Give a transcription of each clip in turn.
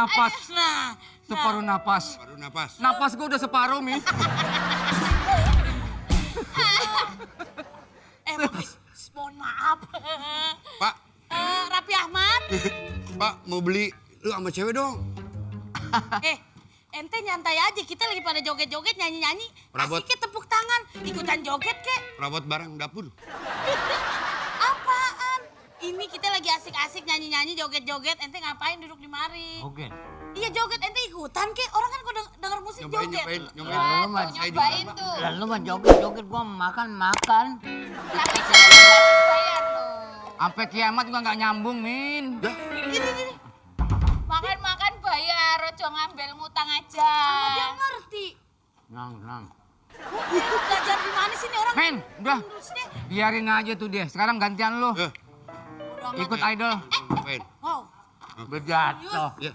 napas. Nah. Separuh napas. Baru napas. Napas gue udah separuh, Mi. Mohon maaf. Pak, Raffi Ahmad. Pak mau beli lu sama cewek dong. Ente nyantai aja, kita lagi pada joget-joget, nyanyi-nyanyi. Perabot. Asik ke tepuk tangan, ikutan joget kek. Perabot barang dapur. Apaan? Ini kita lagi asik-asik nyanyi-nyanyi, joget-joget. Ente ngapain duduk di mari? Oke. Iya joget, ente ikutan kek. Orang kan kalau denger musik joget. Nyobain. Cobain tuh. Lalu mah joget-joget gua makan. Tapi jangan bayar lo. Sampai kiamat gua nggak nyambung, Min. Gini. Makan-makan bayar, ojo ngambil ngutang aja. Sama dia ngerti. Nang. Belajar di mana sih nih orang? Min, udah. Terusnya. Biarin aja tuh dia. Sekarang gantian lu. Ikut idol. Cobain. Wow. Berjatuh. Ya,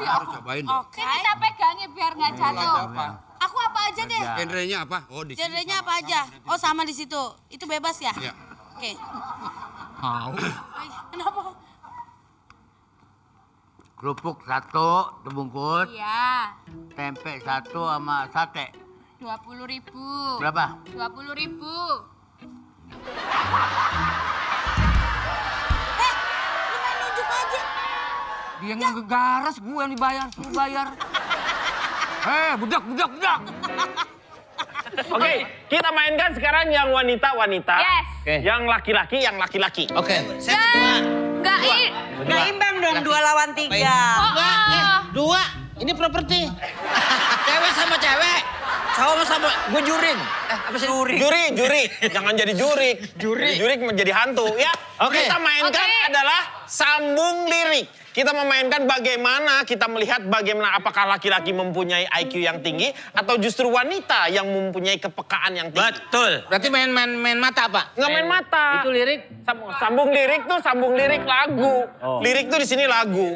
harus cobain dong. Oke. Ini kita pegangnya biar nggak jatuh. Apa? Aku apa aja deh? Genrenya apa? Oh, di sini. Genrenya apa aja? Oh sama di situ. Itu bebas ya? Iya. Oke. Mau. Ay, kenapa? Kerupuk 1 sebungkus. Iya. Tempe 1 sama sate. 20.000. Berapa? 20.000. Lu main nunjuk aja. Dia yang ngegaras, gue yang dibayar. Suruh bayar. Budak. Oke, kita mainkan sekarang yang wanita-wanita. Yes. Yang laki-laki, yang laki-laki. Oke. Nggak imbang dong 2 lawan 3. Dua, ini properti. Cewek sama cewek. Sama gue juring. Apa sih? Juri. Jangan jadi jurik. Jurik menjadi hantu ya. Oke. Kita mainkan adalah sambung lirik. Kita memainkan bagaimana kita melihat bagaimana apakah laki-laki mempunyai IQ yang tinggi atau justru wanita yang mempunyai kepekaan yang tinggi. Betul. Berarti main mata, Pak? Nggak main mata. Itu lirik? Sambung lirik tuh sambung lirik lagu. Lirik tuh di sini lagu.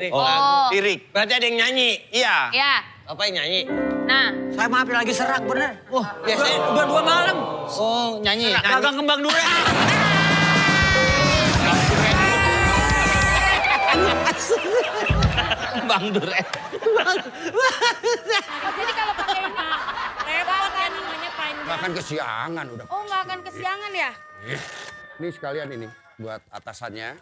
Lirik. Berarti ada yang nyanyi. Iya. Ya. Apa yang nyanyi? Nah. Saya maaf lagi serak bener. Wah, biasanya udah 2 malam. Oh, nyanyi. Kagak kembang durian. Bang Duret. Jadi kalau pakai ini repot ya namanya panjang. Bahkan kesiangan udah. Oh nggak akan kesiangan ya? Ini sekalian ini buat atasannya.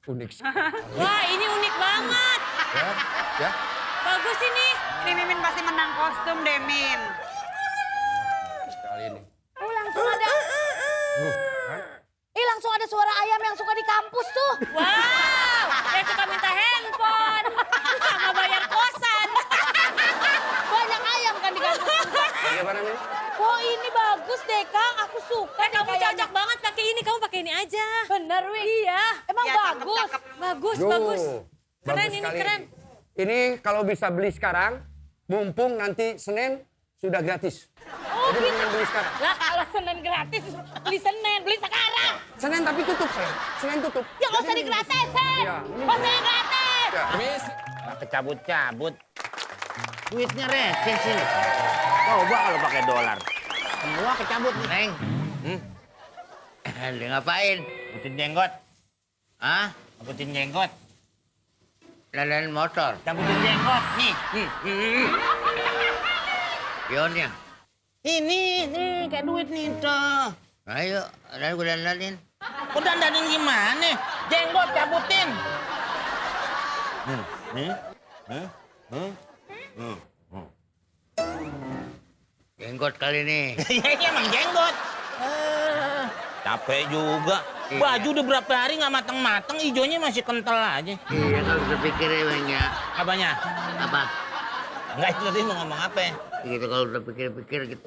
Unik sekali. Wah ini unik banget. Ya. Bagus ini. Ini Mimin pasti menang kostum deh, Min. Sekali ini. Oh langsung ada. Langsung ada suara ayam yang suka di kampus tuh. Wow, dia suka minta handphone. Sama bayar kosan. Banyak ayam kan di kampus. Bagaimana nih? Oh ini bagus deh Kang, aku suka. Kamu cocok banget pakai ini, kamu pakai ini aja. Bener Wi? Iya. Emang Ya, bagus? cakep. Bagus, Yo, bagus. Keren bagus ini, sekali. keren. Ini kalau bisa beli sekarang, mumpung nanti Senin sudah gratis. Oh Jadi gitu. mending beli sekarang. Lah kalau Senin gratis, beli Senin, beli sekarang. Senin tapi tutup saya. Senin tutup. Ya nggak usah digratisin. Iya. Nggak usah digratis. Nggak kecabut-cabut. Duitnya receh sih. Coba kalau pakai dolar. Semua kecabut nih. Neng. Dia ngapain? Ngabutin jenggot. Hah? Ngabutin jenggot. Dandan motor. Cabutin jenggot. Nih. Pionnya. Ini kayak duit nih, toh. Ayo, ada gue dandanin. Kok dandanin gimana? Jenggot cabutin. Jenggot kali nih. Iya, emang jenggot. Capek juga. Baju udah berapa hari nggak matang-matang, hijaunya masih kental aja. Iya, nggak bisa pikir ya, Apanya? Apa? Enggak, itu tadi mau ngomong apa ya? Gitu kalau udah pikir-pikir gitu.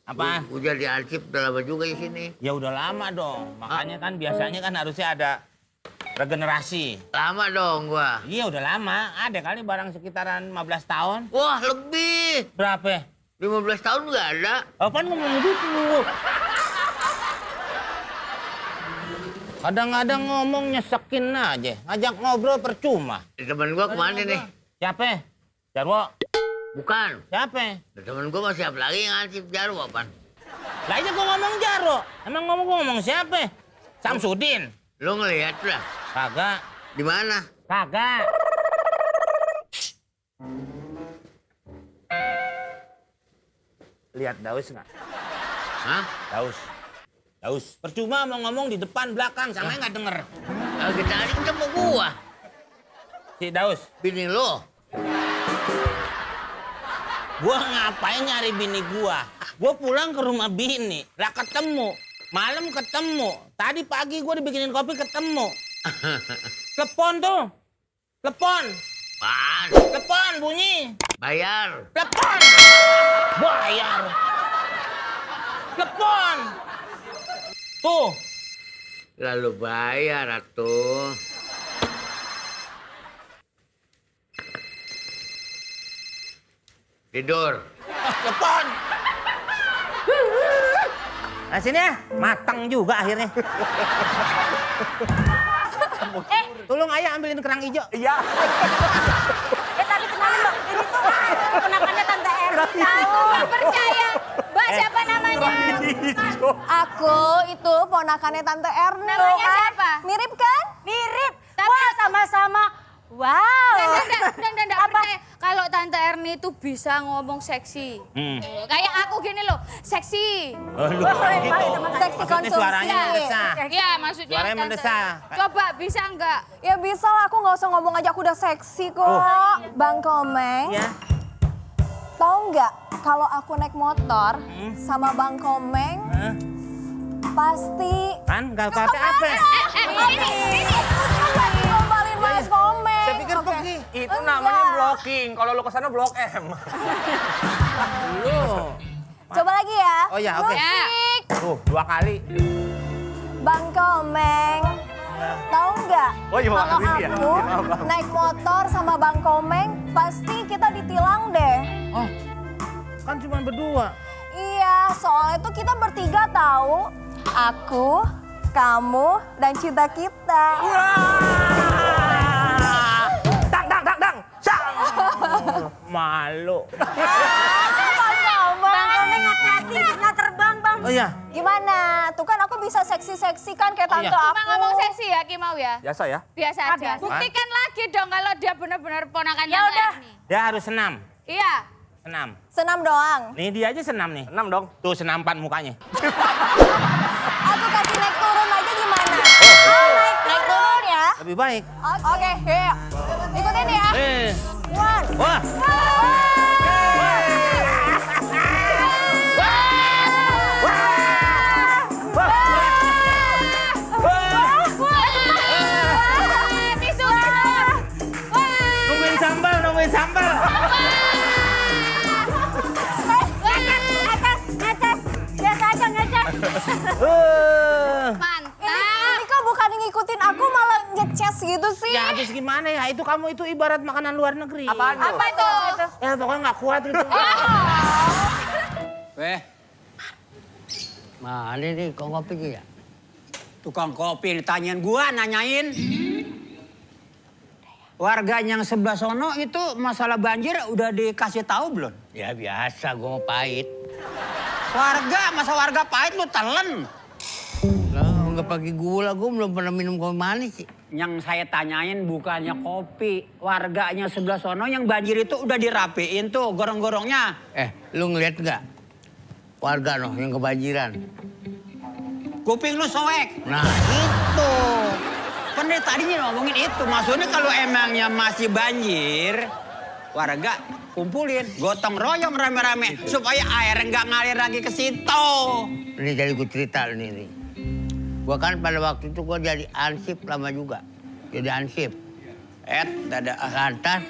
Apaan? Udah diarsip udah lama juga di sini. Ya udah lama dong. Makanya kan biasanya kan harusnya ada regenerasi. Lama dong gua. Iya udah lama. Ada kali barang sekitaran 15 tahun. Wah, lebih. Berapa? 15 tahun nggak ada. Apaan ngomong gitu? Kadang-kadang ngomong nyesekin aja. Ngajak ngobrol percuma. Temen gua kemana nih? Siapa? Jarwo? Bukan. Siapa? Temen gua masih siapa lagi yang arsip Jarwo, apaan? Lah aja gua ngomong Jarwo. Emang gua ngomong siapa? Samsudin? Lu ngeliat lah. Kagak. Di mana? Kagak. Lihat Daus nggak? Hah? Daus. Percuma mau ngomong di depan belakang, sama nggak denger. Kita tadi ketemu gua. Si Daus, bini lo. Gua ngapain nyari bini gua? Gua pulang ke rumah bini, lah ketemu. Malam ketemu. Tadi pagi gua dibikinin kopi ketemu. Telepon tuh. Telepon. Telepon bunyi. Bayar. Telepon. Bayar. Telepon. Tuh. Lalu bayar atuh. Tidur. Telepon. Nah sini ya, matang juga akhirnya. Tolong ayah ambilin kerang hijau. Iya. Tapi kenalin loh, ini tuh ponakannya Tante Erni tahu. Nggak percaya. Mbak siapa namanya? Aku itu ponakannya Tante Erni. Namanya kan? siapa? Mirip kan? Mirip. Wah sama-sama. Wow. Dan percaya kalau Tante Erni itu bisa ngomong seksi. Kayak aku gini loh, seksi. Seksi Maksudnya suaranya konsumsi. mendesah. Iya, maksudnya Suaranya Tante. mendesah. Coba bisa enggak? Ya bisa lah, aku nggak usah ngomong aja, aku udah seksi kok. Bang Komeng, Ya. tahu nggak kalau aku naik motor sama Bang Komeng, pasti Kan gak kata apa? Ini. ngombalin Mas Komeng. Saya pikir Oke. pergi. Itu namanya blocking. Kalau lu kesana blok M. Lu. Coba lagi ya. Oh ya, oke. Musik. Tuh, 2 kali. Bang Komeng, tahu nggak? Oh, iya, kalau maaf, ya. aku naik motor sama Bang Komeng, pasti kita ditilang deh. Oh, kan cuma berdua. Iya, soalnya tuh kita bertiga tahu. Aku, kamu, dan cinta kita. Dang. Malu. Bang Komeng hati-hati, nggak terbang bang. Oh iya. Gimana? Tuh kan aku bisa seksi-seksi kan kayak tante Iya. aku. Cuma ngomong seksi ya, Ki mau ya? Biasa ya? Biasa aja. Buktikan lagi dong kalau dia benar-benar ponakan Ya Tante udah. Erni. Dia harus senam. Iya. Senam. Senam doang. Nih dia aja senam nih. 6 dong. Tuh senampan mukanya. Aku kasih naik turun aja gimana? Naik turun ya. Lebih baik. Oke, yuk. Ikutin ya. One. Wah. Nungguin sambal. Mantap. Ini kok bukan ngikutin aku malah nge-chess gitu sih. Ya habis gimana ya? Itu kamu itu ibarat makanan luar negeri. Apaan tuh? Apa itu? Ya pokoknya nggak kuat itu. Weh. Mana nih kok kopi ya? Tukang kopi ditanyain gua, nanyain. Warga yang sebelah sono itu masalah banjir udah dikasih tahu belum? Ya biasa gua mau pahit. Masa warga pahit lu telen. Lah nggak pakai gula, gua belum pernah minum kopi manis sih. Yang saya tanyain bukannya kopi. Warganya sebelah sono yang banjir itu udah dirapiin tuh gorong-gorongnya. Lu ngeliat nggak? Warga noh yang kebanjiran. Kuping lu soek. Nah itu. Kan dari tadinya ngomongin itu. Maksudnya kalau emangnya masih banjir, warga kumpulin, gotong royong rame-rame supaya air nggak ngalir lagi ke situ. Ini jadi gue cerita nih. Gua kan pada waktu itu gua jadi ansip lama juga. Jadi ansip. Dada. Lantas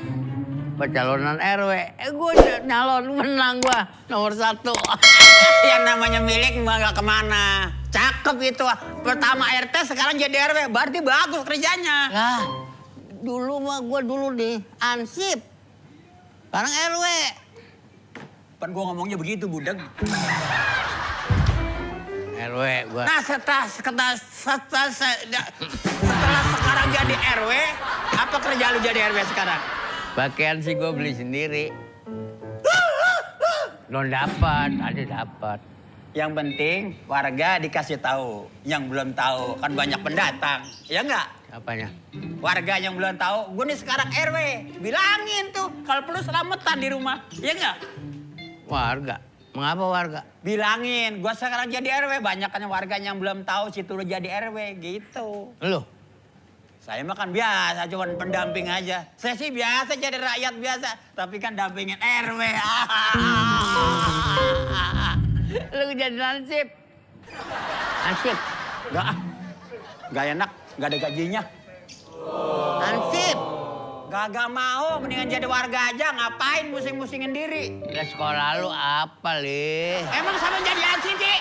pencalonan RW. Gue nyalon menang gua nomor 1. Yang namanya milik nggak kemana. Cakep itu. Pertama RT sekarang jadi RW. Berarti bagus kerjanya. Lah, dulu mah gua dulu nih ansip. Sekarang RW. Kan gua ngomongnya begitu, budeg. RW gua. Nah setelah sekarang jadi RW, apa kerja lu jadi RW sekarang? Pakaian sih gua beli sendiri. Belum dapat, ada dapat. Yang penting warga dikasih tahu. Yang belum tahu kan banyak pendatang. Ya enggak? Apanya? Warga yang belum tahu, gue nih sekarang RW. Bilangin tuh, kalau perlu selamatan di rumah. Iya nggak? Warga. Mengapa warga? Bilangin, gue sekarang jadi RW. Banyak kan warga yang belum tahu situ lo jadi RW, gitu. Lu? Saya mah kan biasa, cuman pendamping aja. Saya sih biasa jadi rakyat biasa, tapi kan dampingin RW. Lu jadi lansip. Ansip. Gak enak, gak ada gajinya. Ansip. Gak mau, mendingan jadi warga aja. Ngapain musing-musingin diri? Lah sekolah lu apa, Li? Emang sama jadi ansip, Ci?